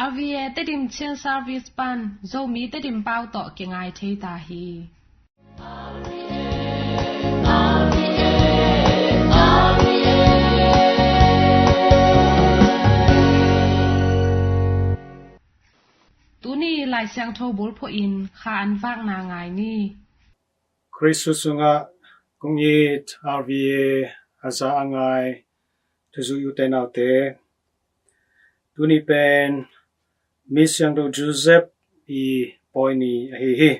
avie te dim chen service pan zo mi te dim pau to ke ngai thei ta hi tuni Laisiangtho bulphuh in kha-ann vak na ngai ni Christusunga kungit RVA asa angai tuzu utenaute tuni pen Laisiangtho Joseph I poini hi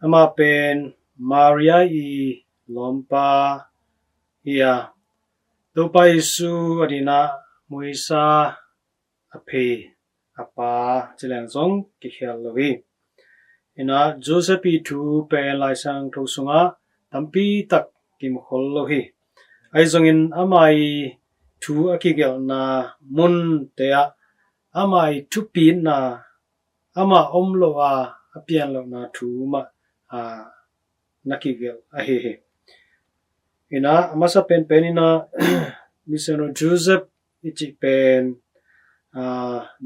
ama pen Maria I lompa ia tupa isu adina muisa ape apa chilang zong kikhel lohi ina Joseph I thu pen Laisiangtho sunga tampi tak kim khol lohi ai zongin amai thu akigel na mun tea amai thu pin na ama omlo a apian lo na thu ma nakigel ahe ina amasa pen penina Laisiangtho Joseph ichi pen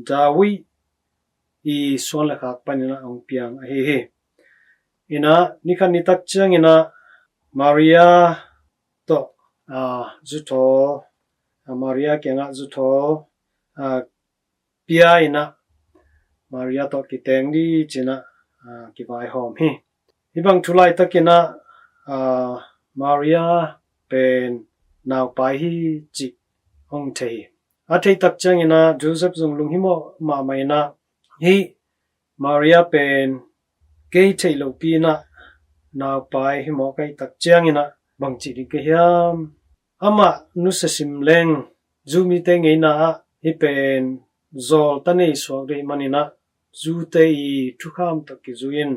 Dawi I suan lekak panina ong piang ahe ina nikan nitak chang ina Maria to zuto Maria kenga zuto pia ina Maria to kiteng di china kibai hom hi ibang tulai takina Maria pen naw pai hi chi ong thei athei tak chang ina Joseph zung lung himo ma maina hi Maria pen kei thei lo pi na naw pai himo kai tak chang ina bang chi ri ke hiam ama nu sa sim leng zumi te ngei na hi pen zol tanei so de manina zu te I thu kham tak ki zuin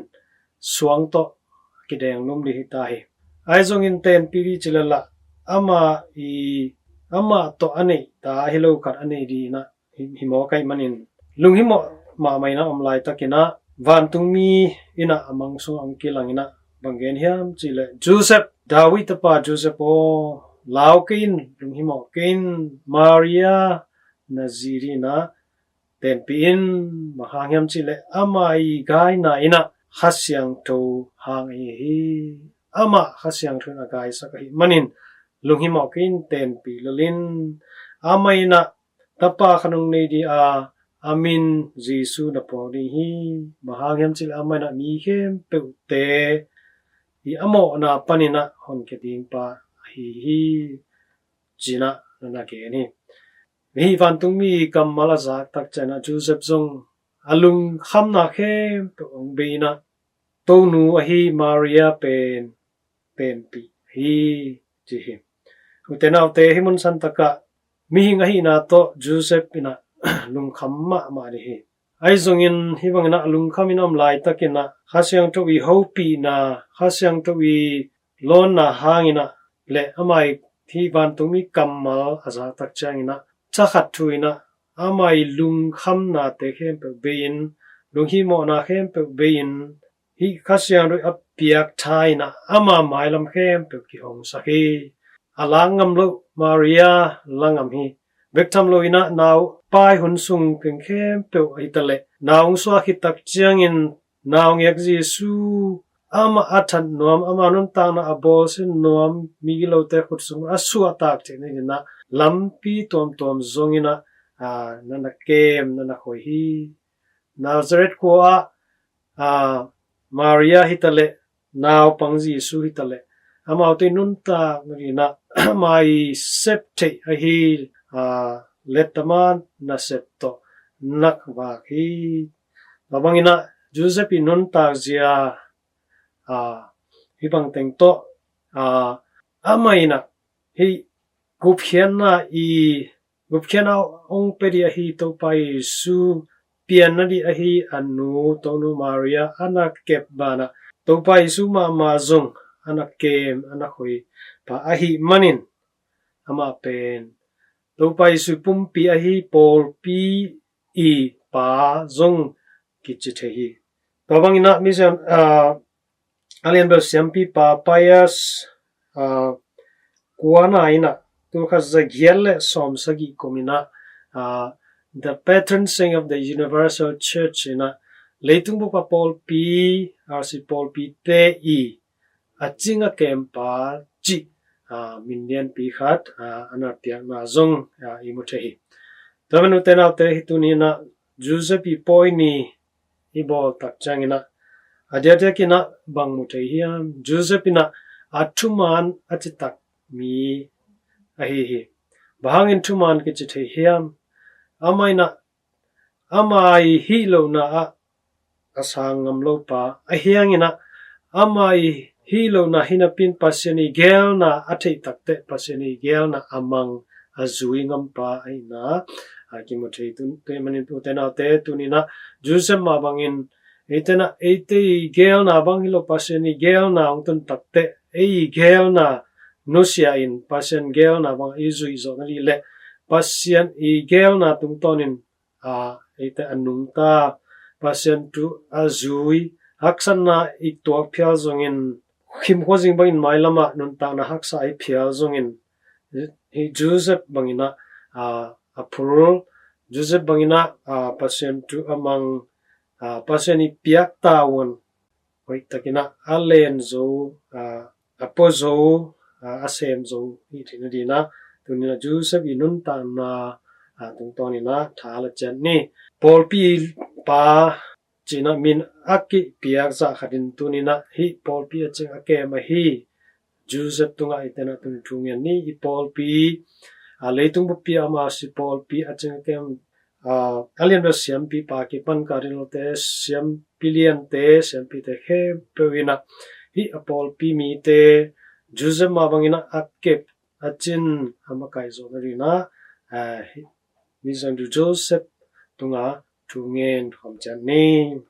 suang to ki deng lum li hi ta hi ai zong in ten piri chilala ama to ane ta hilo khat ane di na himo kai manin lung himo ma mai na omlai takina van tung mi ina amang sung ang kilang ina banggen hiam chile Joseph Dawi tapa Joseph o lao kein lung himo kein Maria naziri na ten pin mahangyam chile amai gai na ina Laisiangtho hang hi ama Laisiangtho na gai sakahi manin lunghimo kin ten pi lolin amaina tapa khanung nei di amin Jesu na podi hi mahangyam chile amaina mi hem peute I amo na panina hon keting pa hi jina na ke ni hi van tung mi kamala za tak chana Joseph zong alung kham na khem pe ong beina tonu hi Maria pen pi hi ji hi utena te himun santaka mi hinga hi na to Joseph ina lung kham ma ri hi ai zong in hi bangna lung kham in om lai takina Laisiangtho I hopi na Laisiangtho I lon na hangina le amai thi van tung mi kamal aza tak changina chakhat thuina amai lung kham na te khem pe bein lung hi mo na khem pe bein hi Laisiangtho apiak thaina ama mailam khem pe ki hong sakhi alangam lo Maria langam hi vektham lo ina naw pai hun sung keng khem pe itale naung swa khitak chiangin naung yak Jesu ama athan nom ama nun tang na abol sin nom mi lo te khut sung asua tak che ni na lampi tom zongina nana kem nana khoi hi Nazareth ko Maria hitale naw pang Jesu hitale ama te nun ta ni na mai septe hi letaman na septo nak wa hi babangina Joseph nun ta zia hibang teng to amaina hi guphiana guphiana ong peria hi to pai su piana di hi anu tonu Maria anak kep bana to pai su ma zong anak kem anak hoi pa ahi manin ama pen to pai su pumpi ahi pol pi I pa zong kichite hi babangina misan alien bel siampi pa payas kuana ina tu khazagielle som sagi komina the patron saint of the Universal Church ina leitung bu pa Paul P RC Paul P te I achinga kempa chi Mindian pi khat anatia na zong imuthehi tamanu tena te hitunina Joseph I poini ibol takchangina adyatya kina bangmuthei hiam Joseph ina athuman achitak mi ahi bahangin thuman ke chithei hiam amaina amai hi lo na asangam lo pa ahiangina amai hi lo na hinapin paseni gel na athei takte paseni gel na amang azuingam pa aina akimuthei tun te manin utena te tunina Joseph ma bangin etena ete gel na bangilo paseni gel na ungtun takte ei gel na nusia in pasien gel na bang izui zo ngali le pasien I gel na tungtonin ete anungta pasien tu azui haksan na itwa phial zongin khim khojing bangin mailama nunta na haksa ai phial zongin hi Joseph bangina apurul Joseph bangina pasien tu amang pasien I piak tawon hoi takina alen zo apo zo asem zo hi tinadina tunina Joseph inun ta na tungtonina thala channi Paul P pa china min aki piak za khatin tunina hi Paul P aching akema hi Joseph tunga itena tun thungen ni I Paul P leitung bu pi ama si Paul P aching akem alien ba siam pi pa ki pan karin te siam pillion te siam pi te he pewina hi Paul P mi te Joseph ma bangina akep achin hamakai zo narina Misang du Joseph tunga tungen khomchani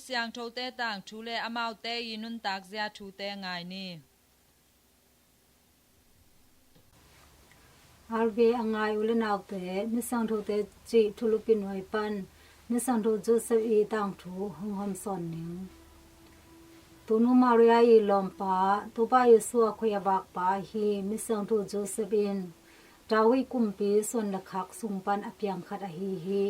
siang tho te tang thu le amau te inun tak zia thu te ngai ni arbe angai ulenaw te misang tho te chi thulupin hoi pan misang tho Joseph e tang thu hom son ning tunu Maria i lompa to pa Yesu khoya bak pa hi misang tho Joseph in tawi kumpi son la khak sungpan apyang khat a hi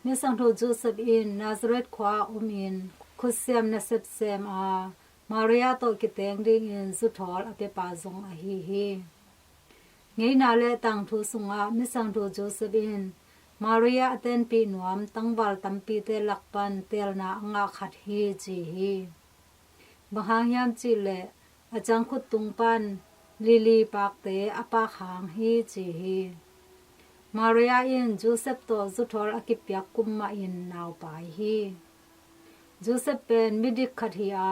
misang tho Joseph in Nazareth khwa umin khusiam na sep sem a Maria to kiteng ding in zuthol ape pa zong a hi ngei na le tang thu sunga misang tho Joseph in Maria aten pi nuam tangbal tampi te lakpan tel na anga khat hi chi hi bahang yam chi le achang khut tung pan lili pak te apa khang hi chi hi Maria in Joseph to zuthor akipyak kumma in naw pai hi Joseph pen midik khat hi a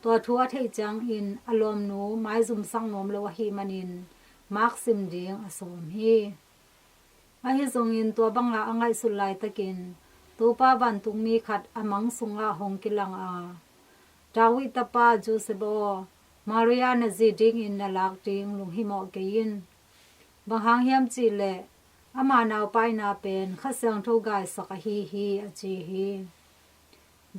to thua thei chang in alom nu mai zum sang nom lo hi manin Maxim ding asom hi ahi zong in to banga angai sulai takin to pa ban tung mi khat amang sunga hong kilang a tawi tapa Josebo Maria na ziding in na lak ding lung himo kein bahang hiam chi le ama naw pai na pen khasang tho gai sak hi a chi hi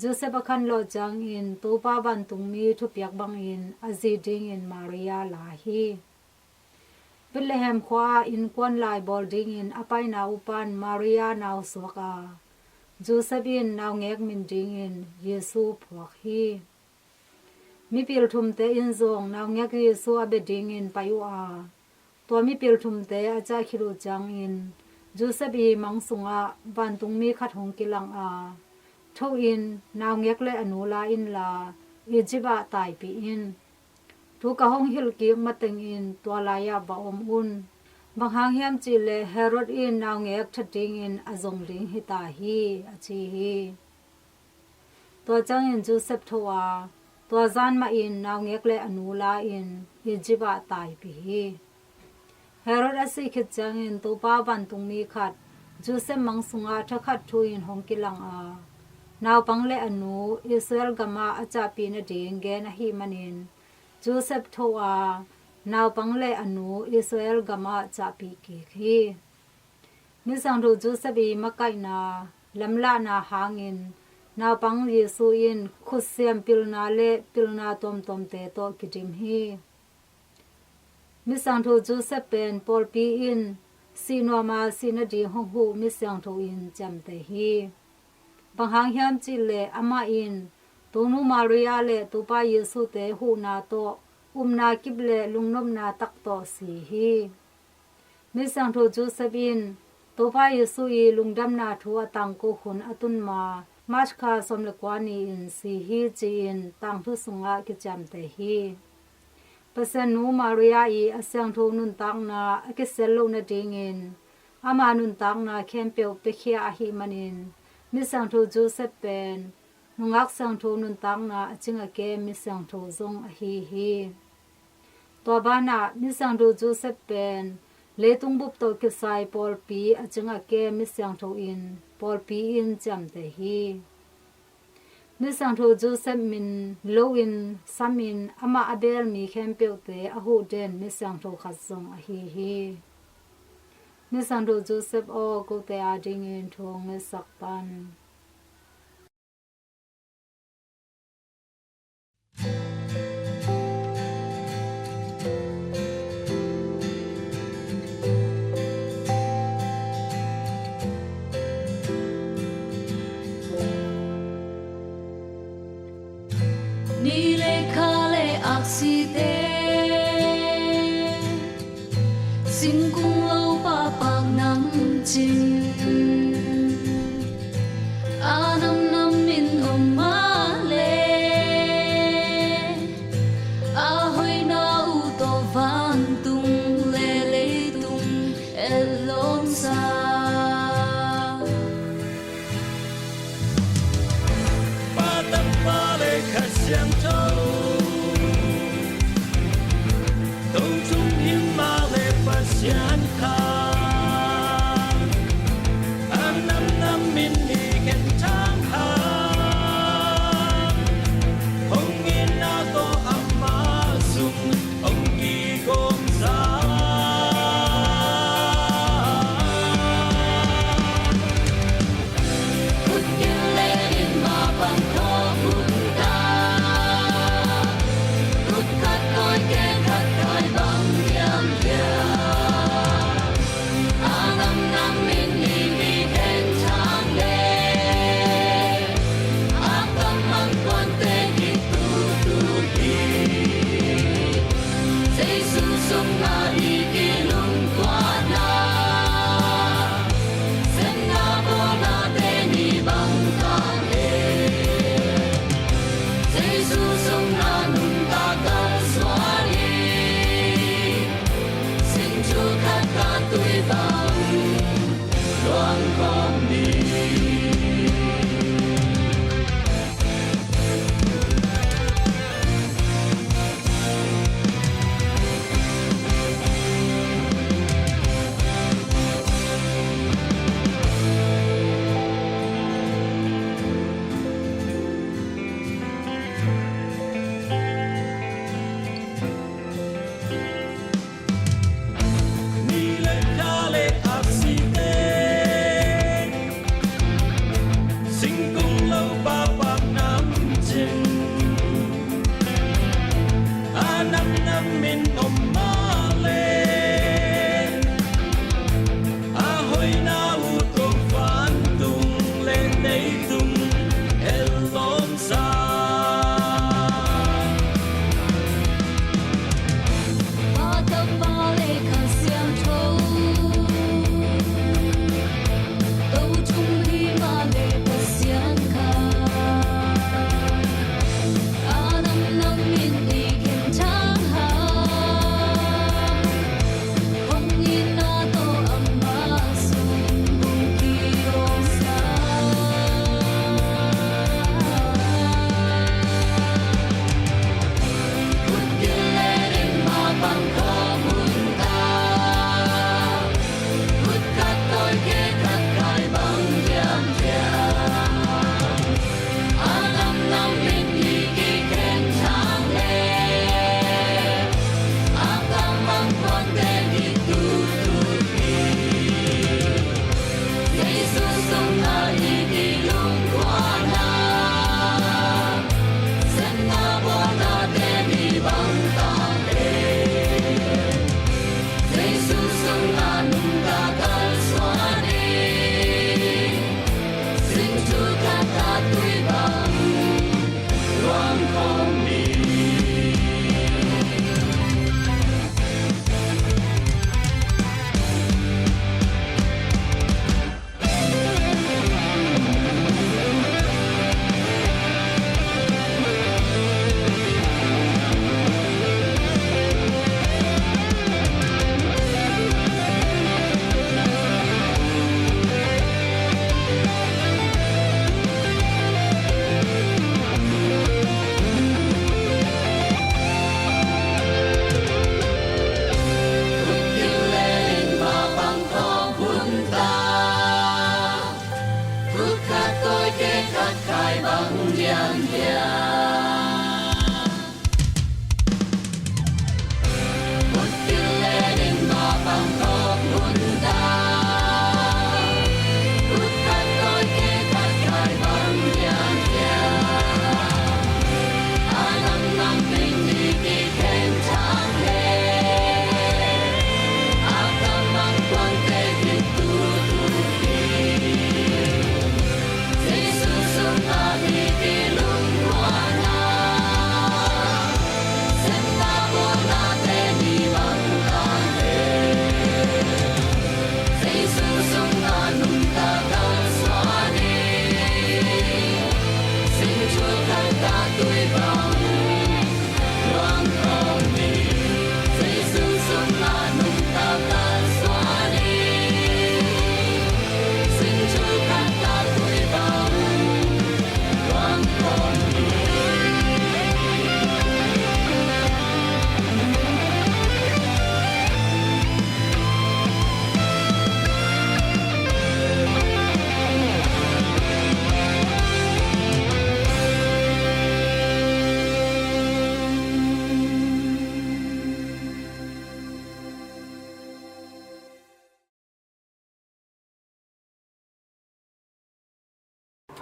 Joseph khan lo chang in to pa ban tung mi thu piak bang in aziding in Maria la hi Bethlehem khwa in kwan lai boarding in apai na upan Maria naw soka Joseph in naw ngek min ding in Yesu phok hi mi pil thum te in zong naw ngek Yesu abe ding in payu a to mi pil thum te acha khiru chang in Joseph i mangsunga ban tung mi khat hong kilang a tho in naw ngek le anula in la Egypt tai pi in thu ka hong hil ki mateng in twalaya ba un banghang hiam chi le Herod in naw ngek thating in azong ring hita hi achi hi to chang in Joseph thowa to zan ma in naw ngek le anula in Egypt tai pi hi Herod asi khit chang in to pa ban tung mi khat Joseph mangsunga thakhat thu in hong kilang a naw pangle anu Israel gama acha pi na ding gen a hi manin Joseph thowa naw pangle anu Israel gama cha pi ki khi misang ro Joseph i makai na lamla na hangin naw pang Yesu in khusiam pilna le pilna tom tom te to kitim hi misang ro Joseph pen Paul pi in sinoma sinadi hong hu misang ro in cham te hi banghang hiam chi le ama in tonu Maria le tupa Yesu te hu na to umna kible lungnom na tak to si hi misang tho Joseph in tupa Yesu i lungdam na thu atang ko hun atun ma mashkha somle kwani in si hi chi in tang thu sunga ki cham te hi pasan nu Maria i asang tho nun tang na ke selo na ding in ama nun tang na kempel pe khia hi manin misang tho Joseph pen nungak sang tho nun tang na achinga ke misang tho zong a hi to bana misang tho Joseph pen letung bup to ke sai Paul pi achinga ke misang tho in Paul pi in cham te hi misang tho Joseph min lo in samin ama abel mi khempel te a hu den misang tho khat zong a hi misang tho Joseph o ko te a ding in thong me sakpan Site xin cung lâu ba bạc năm chinh a năm min om ma le a hoi na u to van tung le tung elon sa ba tâm ba le kha-ann Yan kha an nam min ni ken chang ha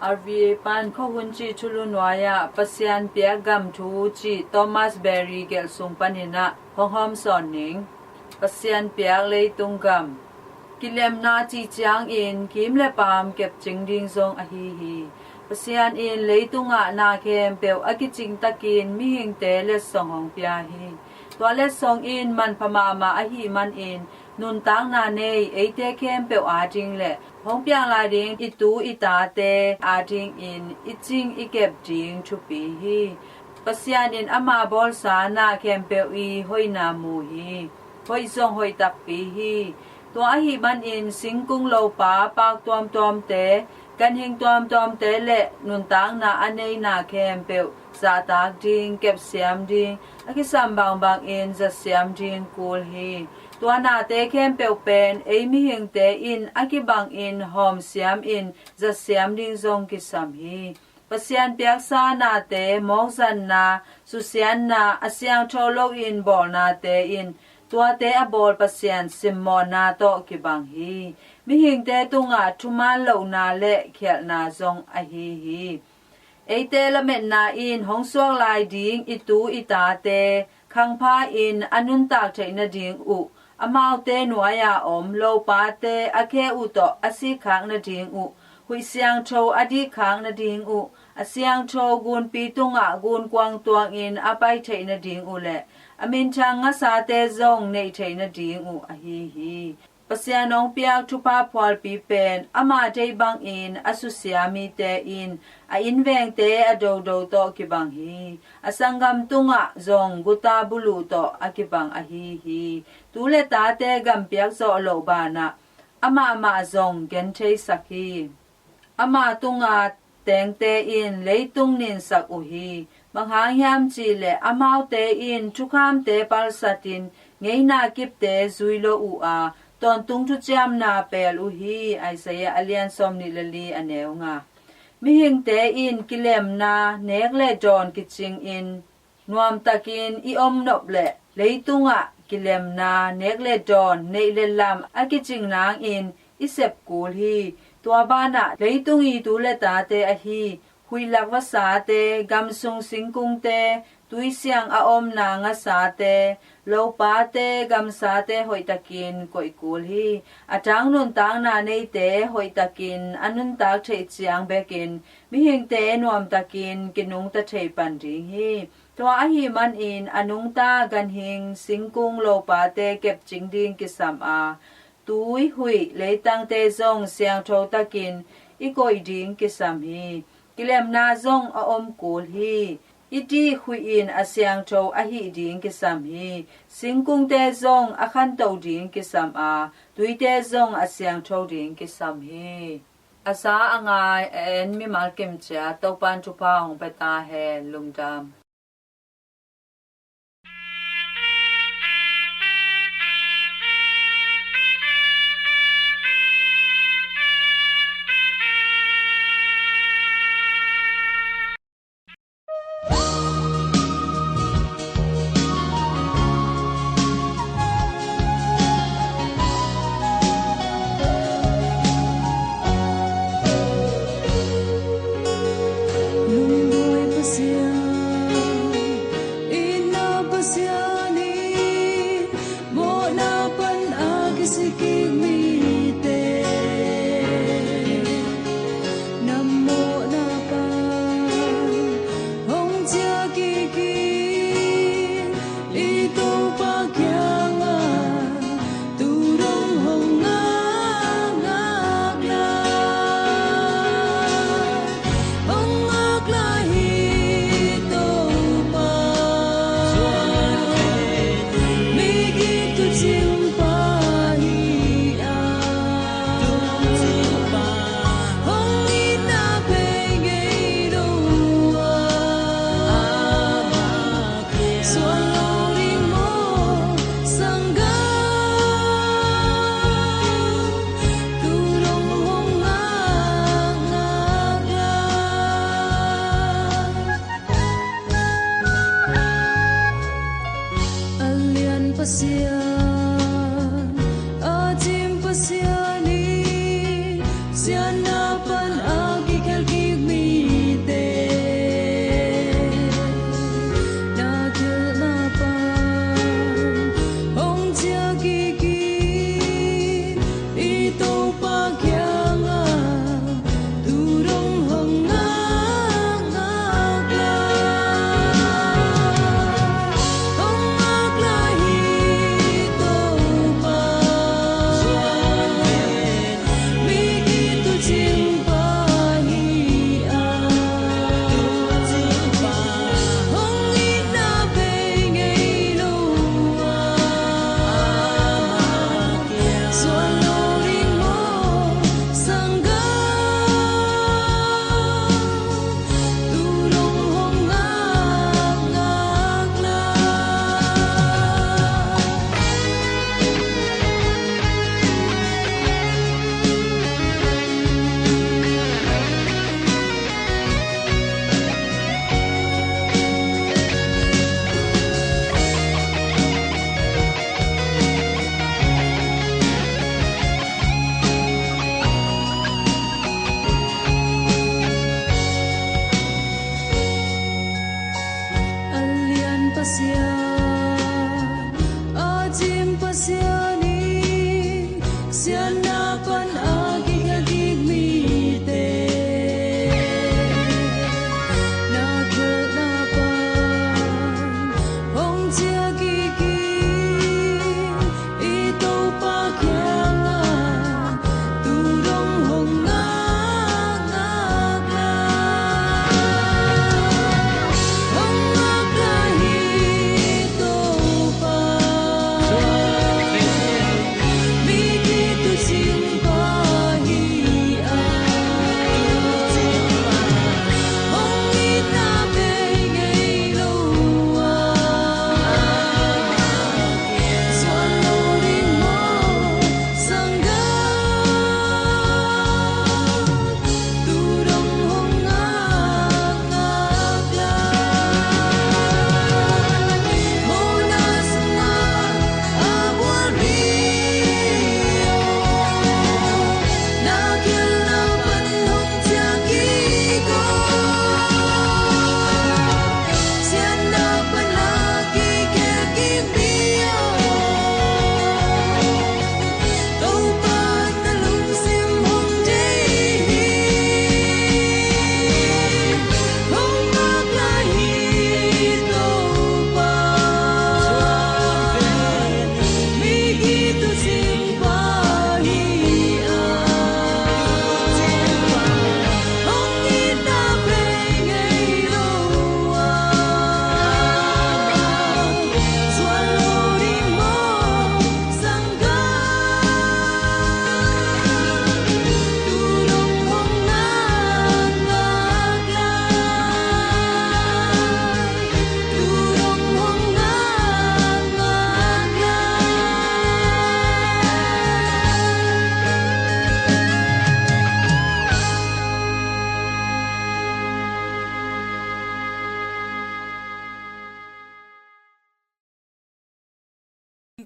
RVA pan kho hun chi chulunwaya pasian pia gam thu chi Thomas Berry gel sung panina honghom son ning pasian pia le tung gam kilem na chi chiang in kim le pam kep ching ding zong a hi pasian in le tunga na kem peu akiching takin mi hing te le song hong pia hi toilet song in man pamama a hi man in nun tang na nei eite kem peu a jing le hong piang la ding itu ita te a jing in iching ikep jing chu pi hi pasian in ama bol sa na kempeu I hoi na mu hi hoi zong hoi tak pi hi tua hi ban in singkung lo pa pak tuam te kan hing tuam te le nun tang na anei na kempeu sa tak ding kep siam ding akisam bang in za siam ding kul hi tua na te kempeu pen ei mi hing te in akibang in hom siam in za siam ding zong kisam hi pasian piak sa na te mok zan na susian na Laisiangtho lo in bol na te in tua te abol pasian simon na to kibang hi mi hing te tunga thuman lo na le khial na zong a hi eite la met na in hong suak lai ding itu ita te khang pha in anun tak thei na ding u amau te nuaya om lo pa te akhe u to asi khang na ding u Laisiangtho adi khang na ding u Laisiangtho gun pi tunga gun kwang tuang in apai thei na ding u le amin chang nga sa te zong nei thei na ding u a hi pasianong piak thupa phwal pi pen ama dei bang in asusiami te in a inveng te ado to kibang hi asangam tunga zong guta bulu to akibang a hi tule ta te gam piak zo lo ba na ama zong gen thei sakhi ama tunga teng te in leitung nin sak u hi manghang hiam chi le amau te in thukham te pal satin ngeina kip te zuilo u a ton tung thu cham na pel u hi Isaiah alian som ni lali aneu nga mi hing te in kilem na nek le John kiching in nuam takin I om nop le leitunga kilem na nek le John nei le lam akiching nang in isep kul hi tua bana leitung I tu le ta te a hi hui lak wa sa te gam sung singkung te tui siang a om na nga sa te lo pa te gam sa te hoi takin koi kul hi atang nun tang na nei te hoi takin anun tak thei chiang bekin mi hing te nuam takin kinung ta thei pan ding hi tua a hi man in anung ta gan hing singkung lo pa te kep ching ding kisam a tui hui leitang te zong Laisiangtho takin I koi ding kisam hi kilem na zong a om kul hi iti hui in Laisiangtho a hi ding kisam hi singkung te zong a khan to ding kisam a tui te zong Laisiangtho ding kisam hi asa angai en mi mal kem cha to pan chu pa ong peta he lungdam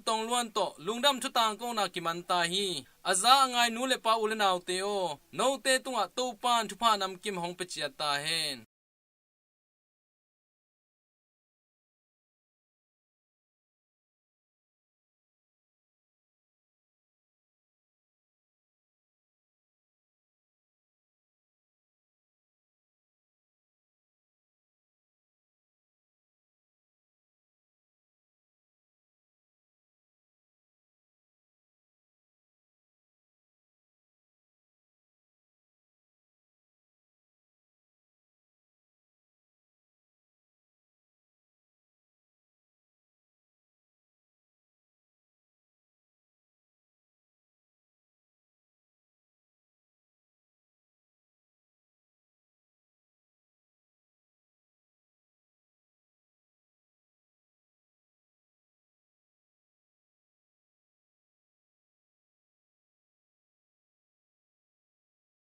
ตองล้วนโตลุงดำชุตางก็นากิมันตาฮีอาซาไงนูเลปาอุลนาวเตโอโนเตตุงะตูปานทุพานำกิมหงเปจิยตาเฮน